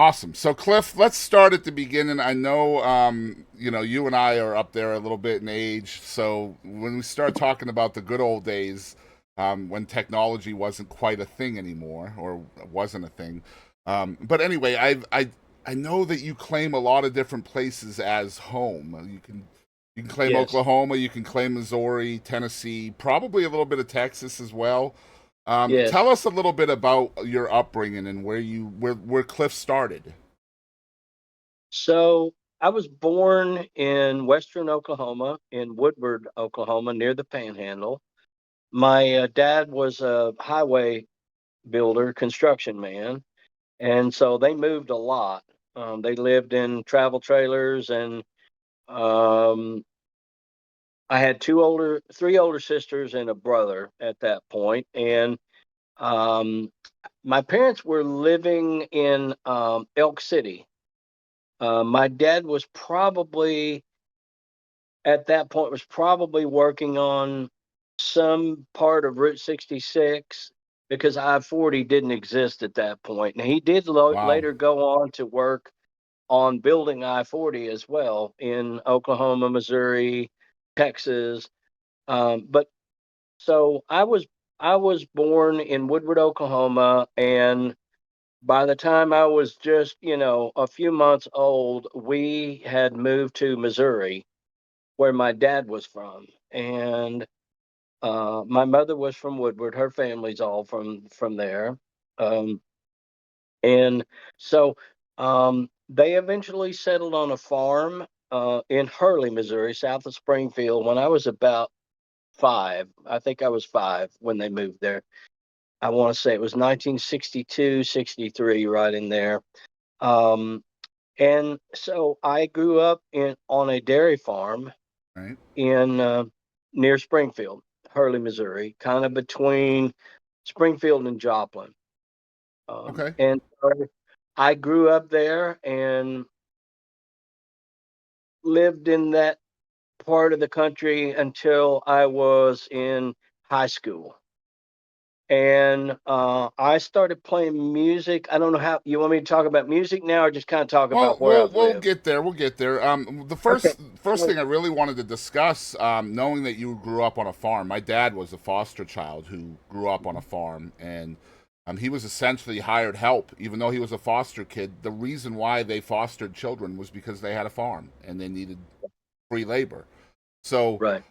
Awesome. So, Cliff, let's start at the beginning. I know, you and I are up there a little bit in age. So, when we start talking about the good old days, when technology wasn't quite a thing anymore, or wasn't a thing. But anyway, I know that you claim a lot of different places as home. You can claim Yes, Oklahoma, you can claim Missouri, Tennessee, probably a little bit of Texas as well. yes. Tell us a little bit about your upbringing and where Cliff started. So I was born in western Oklahoma, in Woodward, Oklahoma, near the Panhandle. My dad was a highway builder, construction man, and so they moved a lot. They lived in travel trailers, and um, I had three older sisters and a brother at that point. And um, my parents were living in Elk City. My dad was probably at that point was probably working on some part of Route 66 because I-40 didn't exist at that point. And he did Wow. later go on to work on building I-40 as well in Oklahoma, Missouri, Texas. But so I was born in Woodward, Oklahoma, and by the time I was just, a few months old, we had moved to Missouri, where my dad was from. And my mother was from Woodward. Her family's all from there. Um, and so they eventually settled on a farm in Hurley, Missouri, south of Springfield, when I was about 5. I think I was 5 when they moved there. I want to say it was 1962, 63, right in there. Um, and so I grew up in on a dairy farm Right. in near Springfield, Hurley, Missouri, kind of between Springfield and Joplin. Okay. And so I grew up there and lived in that part of the country until I was in high school. And I started playing music. I don't know how you want me to talk about music now, or just kind of talk Well, about where we'll I've we'll lived. get there. We'll get there. The Okay. first So thing I really wanted to discuss, knowing that you grew up on a farm. My dad was a foster child who grew up on a farm, and he was essentially hired help, even though he was a foster kid. The reason why they fostered children was because they had a farm and they needed free labor. So, right.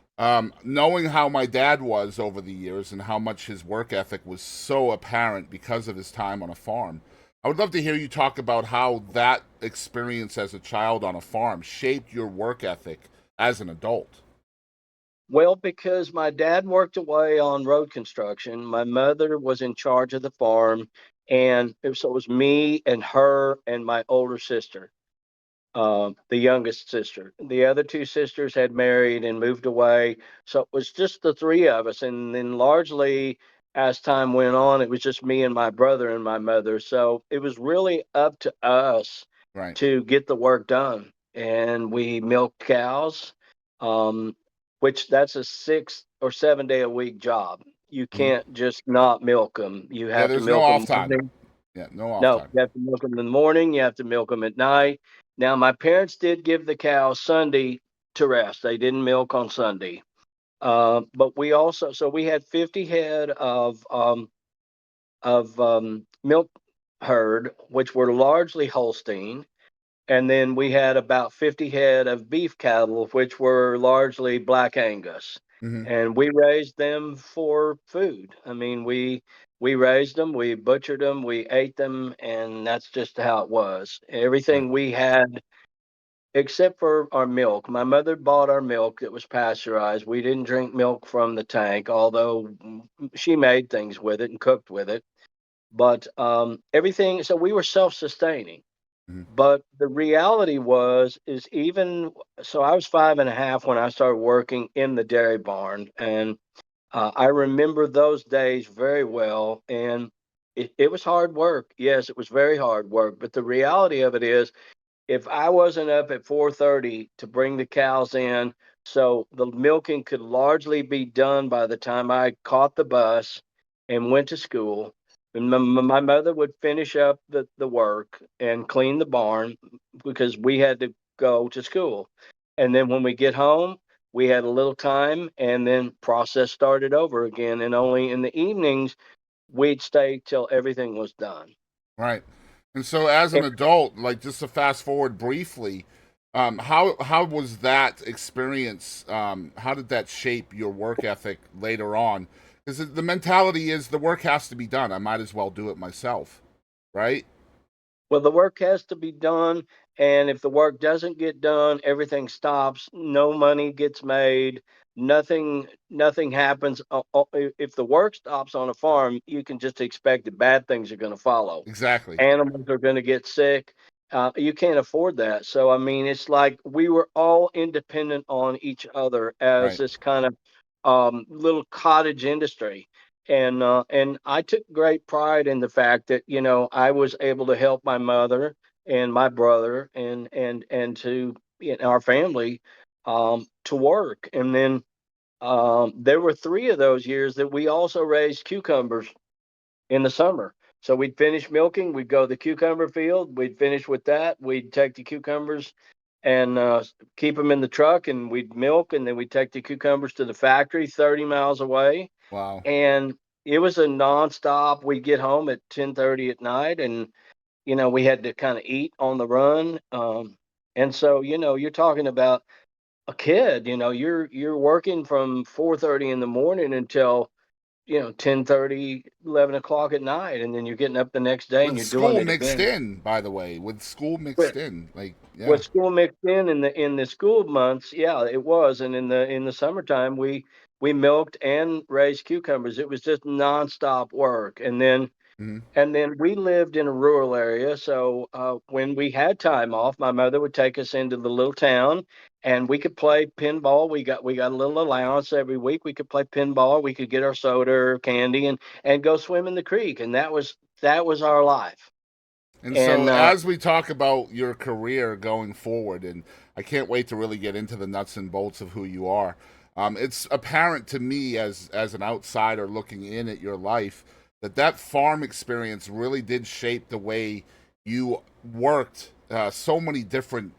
knowing how my dad was over the years and how much his work ethic was so apparent because of his time on a farm, I would love to hear you talk about how that experience as a child on a farm shaped your work ethic as an adult. Well, because my dad worked away on road construction, my mother was in charge of the farm, and so it was me and her and my older sister, the youngest sister. The other two sisters had married and moved away, so it was just the three of us. And then largely, as time went on, it was just me and my brother and my mother. So it was really up to us Right. to get the work done. And we milked cows, um, which that's a 6 or 7 day a week job. You Hmm. can't just not milk them. You Yeah, have to there's no milk off them time. morning. Yeah, no off No, time. you have to milk them in the morning. You have to milk them at night. Now, my parents did give the cows Sunday to rest. They didn't milk on Sunday. But we also, so we had 50 head of milk herd, which were largely Holstein. And then we had about 50 head of beef cattle, which were largely Black Angus. Hmm. And we raised them for food. I mean, we raised them, we butchered them, we ate them, and that's just how it was. Right. Everything we had, except for our milk. My mother bought our milk that was pasteurized. We didn't drink milk from the tank, although she made things with it and cooked with it. But everything, so we were self-sustaining. Hmm. But the reality is even so, I was 5 and a half when I started working in the dairy barn, and I remember those days very well. And it was hard work. Yes, it was very hard work. But the reality of it is, if I wasn't up at 4:30 to bring the cows in, so the milking could largely be done by the time I caught the bus and went to school. And my mother would finish up the work and clean the barn because we had to go to school. And then when we get home, we had a little time and then process started over again. And only in the evenings, we'd stay till everything was done. Right. And so, as an adult, like just to fast forward briefly, how was that experience? How did that shape your work ethic later on? Because the mentality is the work has to be done. I might as well do it myself, right? Well, the work has to be done, and if the work doesn't get done, everything stops. No money gets made. Nothing happens. If the work stops on a farm, you can just expect that bad things are going to follow. Exactly. Animals are going to get sick. You can't afford that. So, I mean, it's like we were all independent on each other as Right. this kind of little cottage industry. And I took great pride in the fact that, I was able to help my mother and my brother and to our family to work. And then there were 3 of those years that we also raised cucumbers in the summer. So we'd finish milking, we'd go to the cucumber field, we'd finish with that, we'd take the cucumbers and keep them in the truck, and we'd milk, and then we'd take the cucumbers to the factory 30 miles away. Wow. And it was a nonstop. We'd get home at 10:30 at night, and we had to kind of eat on the run. And so you're talking about a kid. You're working from 4:30 in the morning until 10:30, 11 o'clock at night, and then you're getting up the next day and With you're doing school it mixed again. in, by the way, with school mixed With in, like yeah. with school mixed in the school months, yeah, it was. And in the summertime, we milked and raised cucumbers. It was just nonstop work. Hmm. And then we lived in a rural area, so when we had time off, my mother would take us into the little town, and we could play pinball. We got a little allowance every week. We could play pinball. We could get our soda or candy and go swim in the creek, and that was our life. And so, And as we talk about your career going forward, and I can't wait to really get into the nuts and bolts of who you are. It's apparent to me, as an outsider looking in at your life, that farm experience really did shape the way you worked. So many different,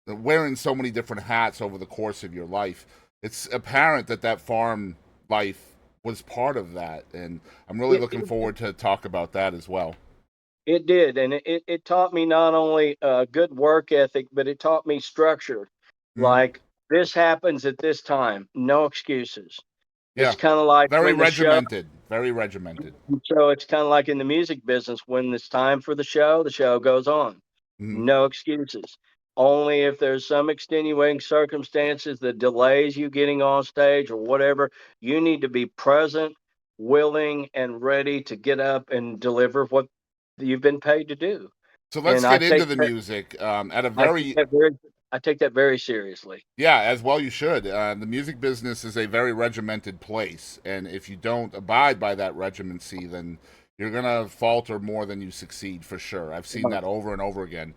wearing so many different hats over the course of your life. It's apparent that farm life was part of that, and I'm really it, looking it forward to talk about that as well. it did, and it taught me not only good work ethic, but it taught me structure. Mhm. Like, this happens at this time, no excuses. Yeah, It's kind of like very when the show regimented. Very regimented. So it's kind of like in the music business, when it's time for the show goes on. Hmm. No excuses. Only if there's some extenuating circumstances that delays you getting on stage or whatever, you need to be present, willing, and ready to get up and deliver what you've been paid to do. So let's And I get into take the that, music. At a I take very that very, I take that very seriously. Yeah, as well you should. The music business is a very regimented place, and if you don't abide by that regimency, then you're gonna falter more than you succeed for sure. I've seen that over and over again.